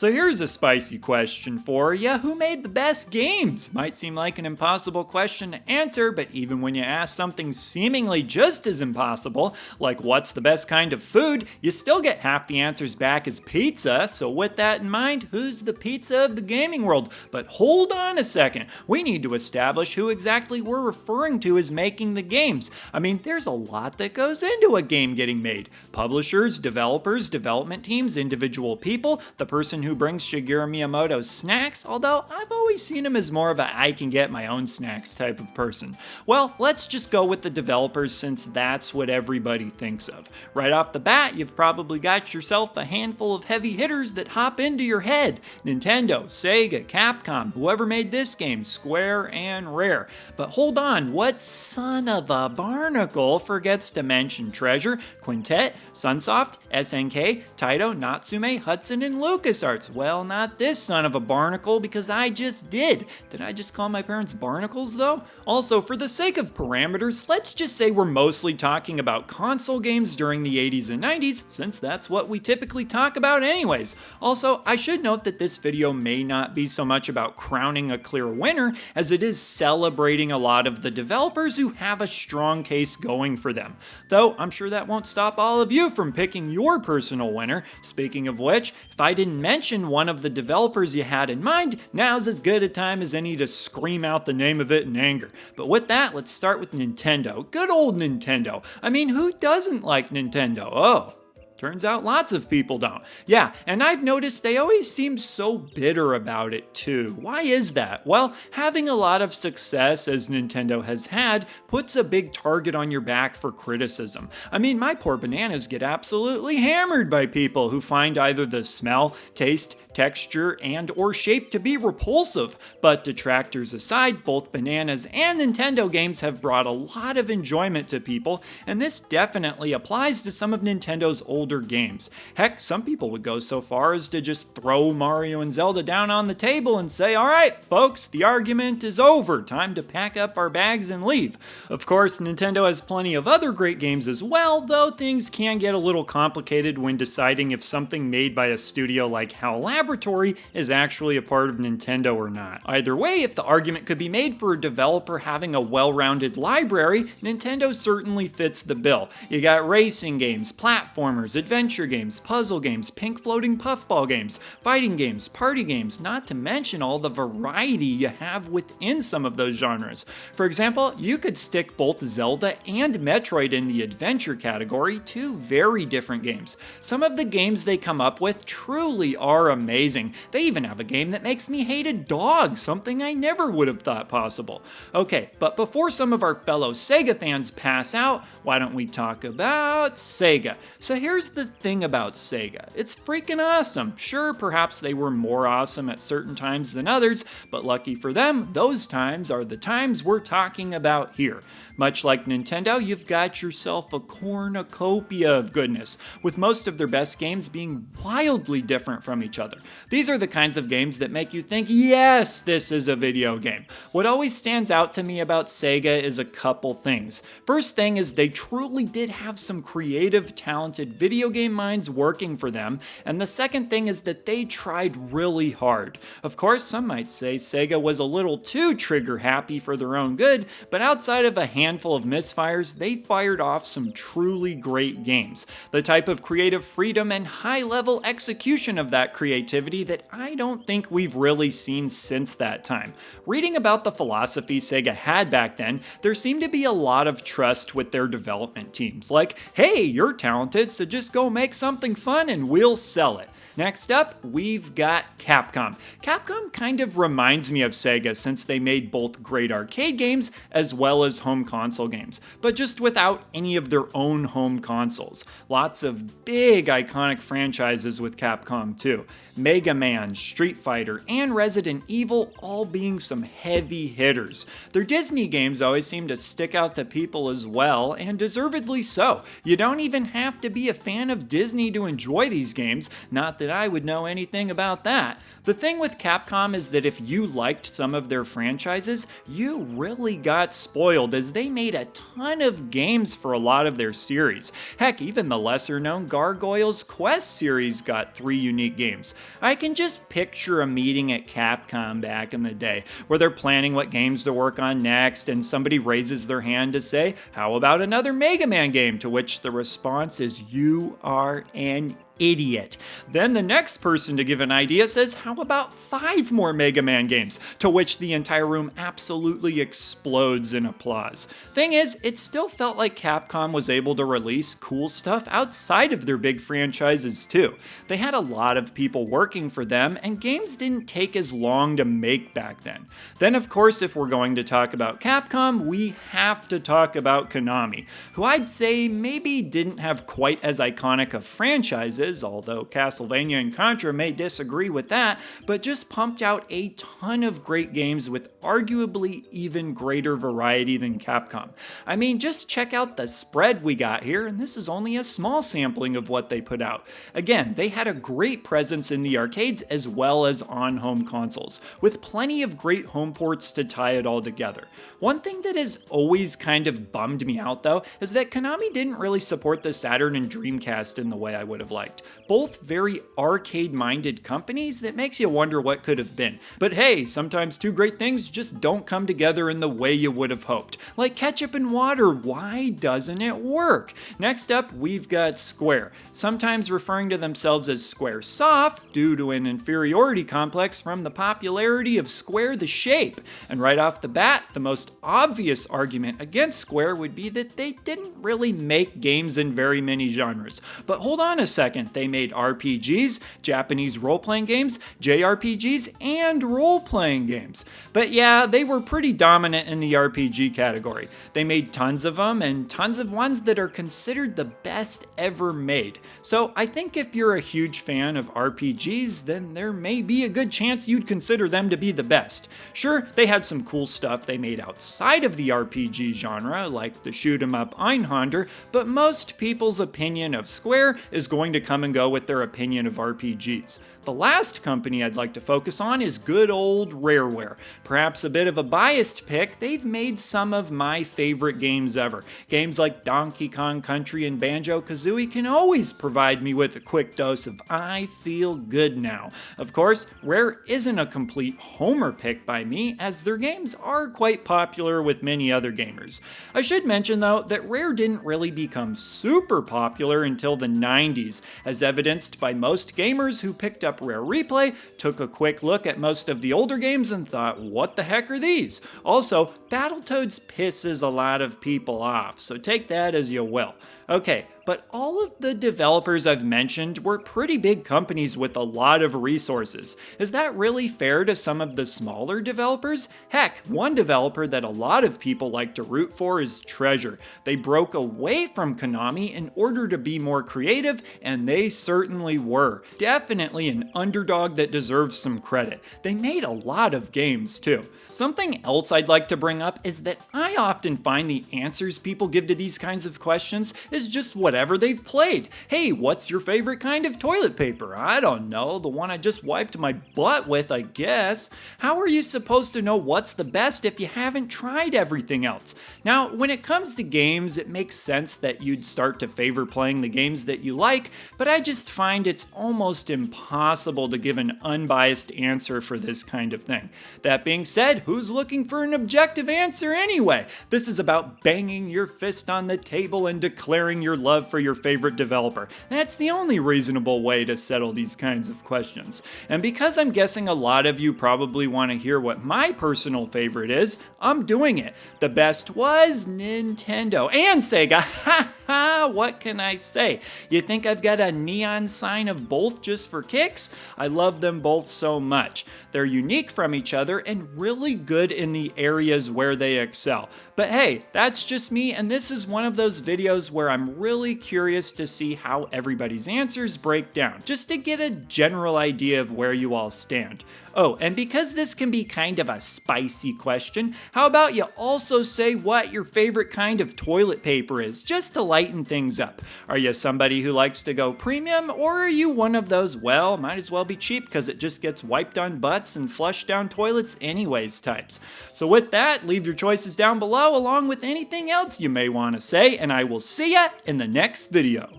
So here's a spicy question for you. Who made the best games? Might seem like an impossible question to answer, but even when you ask something seemingly just as impossible, like what's the best kind of food, you still get half the answers back as pizza. So with that in mind, who's the pizza of the gaming world? But hold on a second. We need to establish who exactly we're referring to as making the games. I mean, there's a lot that goes into a game getting made. Publishers, developers, development teams, individual people, the person who brings Shigeru Miyamoto's snacks, although I've always seen him as more of a I can get my own snacks type of person. Well, let's just go with the developers since that's what everybody thinks of. Right off the bat, you've probably got yourself a handful of heavy hitters that hop into your head. Nintendo, Sega, Capcom, whoever made this game, Square and Rare. But hold on, what son of a barnacle forgets to mention Treasure, Quintet, Sunsoft, SNK, Taito, Natsume, Hudson, and LucasArts? Well, not this son of a barnacle, because I just did. Did I just call my parents barnacles, though? Also, for the sake of parameters, let's just say we're mostly talking about console games during the 80s and 90s, since that's what we typically talk about anyways. Also, I should note that this video may not be so much about crowning a clear winner, as it is celebrating a lot of the developers who have a strong case going for them. Though, I'm sure that won't stop all of you from picking your personal winner. Speaking of which, if I didn't mention one of the developers you had in mind, now's as good a time as any to scream out the name of it in anger. But with that, let's start with Nintendo. Good old Nintendo. I mean, who doesn't like Nintendo? Oh, turns out lots of people don't. Yeah, and I've noticed they always seem so bitter about it too. Why is that? Well, having a lot of success as Nintendo has had puts a big target on your back for criticism. I mean, my poor bananas get absolutely hammered by people who find either the smell, taste, texture, and or shape to be repulsive. But detractors aside, both bananas and Nintendo games have brought a lot of enjoyment to people, and this definitely applies to some of Nintendo's older games. Heck, some people would go so far as to just throw Mario and Zelda down on the table and say, alright folks, the argument is over, time to pack up our bags and leave. Of course, Nintendo has plenty of other great games as well, though things can get a little complicated when deciding if something made by a studio like HAL Laboratory is actually a part of Nintendo or not. Either way, if the argument could be made for a developer having a well-rounded library, Nintendo certainly fits the bill. You got racing games, platformers, adventure games, puzzle games, pink floating puffball games, fighting games, party games, not to mention all the variety you have within some of those genres. For example, you could stick both Zelda and Metroid in the adventure category, two very different games. Some of the games they come up with truly are amazing. They even have a game that makes me hate a dog, something I never would have thought possible. Okay, but before some of our fellow Sega fans pass out, why don't we talk about Sega? So here's the thing about Sega. It's freaking awesome. Sure, perhaps they were more awesome at certain times than others, but lucky for them, those times are the times we're talking about here. Much like Nintendo, you've got yourself a cornucopia of goodness, with most of their best games being wildly different from each other. These are the kinds of games that make you think, yes, this is a video game. What always stands out to me about Sega is a couple things. First thing is they truly did have some creative, talented video game minds working for them, and the second thing is that they tried really hard. Of course, some might say Sega was a little too trigger happy for their own good, but outside of a handful of misfires, they fired off some truly great games. The type of creative freedom and high-level execution of that creativity that I don't think we've really seen since that time. Reading about the philosophy Sega had back then, there seemed to be a lot of trust with their development teams. Like, hey, you're talented, so just go make something fun and we'll sell it. Next up, we've got Capcom. Capcom kind of reminds me of Sega since they made both great arcade games as well as home console games, but just without any of their own home consoles. Lots of big iconic franchises with Capcom too. Mega Man, Street Fighter, and Resident Evil all being some heavy hitters. Their Disney games always seem to stick out to people as well, and deservedly so. You don't even have to be a fan of Disney to enjoy these games, not that I would know anything about that. The thing with Capcom is that if you liked some of their franchises, you really got spoiled as they made a ton of games for a lot of their series. Heck, even the lesser known Gargoyles Quest series got 3 unique games. I can just picture a meeting at Capcom back in the day where they're planning what games to work on next and somebody raises their hand to say, how about another Mega Man game? To which the response is, you are an idiot. Then the next person to give an idea says, how about 5 more Mega Man games? To which the entire room absolutely explodes in applause. Thing is, it still felt like Capcom was able to release cool stuff outside of their big franchises too. They had a lot of people working for them, and games didn't take as long to make back then. Then of course, if we're going to talk about Capcom, we have to talk about Konami, who I'd say maybe didn't have quite as iconic of franchises, although Castlevania and Contra may disagree with that, but just pumped out a ton of great games with arguably even greater variety than Capcom. I mean, just check out the spread we got here, and this is only a small sampling of what they put out. Again, they had a great presence in the arcades as well as on home consoles, with plenty of great home ports to tie it all together. One thing that has always kind of bummed me out though, is that Konami didn't really support the Saturn and Dreamcast in the way I would have liked. Both very arcade-minded companies that makes you wonder what could have been. But hey, sometimes 2 great things just don't come together in the way you would have hoped. Like ketchup and water, why doesn't it work? Next up, we've got Square, sometimes referring to themselves as Squaresoft due to an inferiority complex from the popularity of Square the Shape. And right off the bat, the most obvious argument against Square would be that they didn't really make games in very many genres. But hold on a second, they made RPGs, Japanese role-playing games, JRPGs, and role-playing games. But yeah, they were pretty dominant in the RPG category. They made tons of them, and tons of ones that are considered the best ever made. So I think if you're a huge fan of RPGs, then there may be a good chance you'd consider them to be the best. Sure, they had some cool stuff they made outside of the RPG genre, like the shoot-'em-up Einhander, but most people's opinion of Square is going to come and go with their opinion of RPGs. The last company I'd like to focus on is good old Rareware. Perhaps a bit of a biased pick, they've made some of my favorite games ever. Games like Donkey Kong Country and Banjo-Kazooie can always provide me with a quick dose of I feel good now. Of course, Rare isn't a complete homer pick by me, as their games are quite popular with many other gamers. I should mention though that Rare didn't really become super popular until the 90s, as evidenced by most gamers who picked up Rare Replay, took a quick look at most of the older games and thought, what the heck are these? Also, Battletoads pisses a lot of people off, so take that as you will. Okay, but all of the developers I've mentioned were pretty big companies with a lot of resources. Is that really fair to some of the smaller developers? Heck, one developer that a lot of people like to root for is Treasure. They broke away from Konami in order to be more creative, and they certainly were. Definitely an underdog that deserves some credit. They made a lot of games too. Something else I'd like to bring up is that I often find the answers people give to these kinds of questions is just whatever they've played. Hey, what's your favorite kind of toilet paper? I don't know, the one I just wiped my butt with, I guess. How are you supposed to know what's the best if you haven't tried everything else? Now, when it comes to games, it makes sense that you'd start to favor playing the games that you like, but I just find it's almost impossible to give an unbiased answer for this kind of thing. That being said, who's looking for an objective answer anyway? This is about banging your fist on the table and declaring your love for your favorite developer. That's the only reasonable way to settle these kinds of questions. And because I'm guessing a lot of you probably want to hear what my personal favorite is, I'm doing it. The best was Nintendo and Sega. Ha ha, what can I say? You think I've got a neon sign of both just for kicks? I love them both so much. They're unique from each other and really good in the areas where they excel. But hey, that's just me, and this is one of those videos where I'm really curious to see how everybody's answers break down, just to get a general idea of where you all stand. Oh, and because this can be kind of a spicy question, how about you also say what your favorite kind of toilet paper is, just to lighten lighten things up? Are you somebody who likes to go premium, or are you one of those, well, might as well be cheap because it just gets wiped on butts and flushed down toilets anyways types? So with that, leave your choices down below along with anything else you may want to say, and I will see ya in the next video.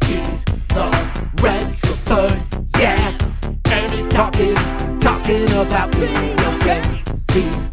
He's the retro bird, yeah, and he's talking about video games. He's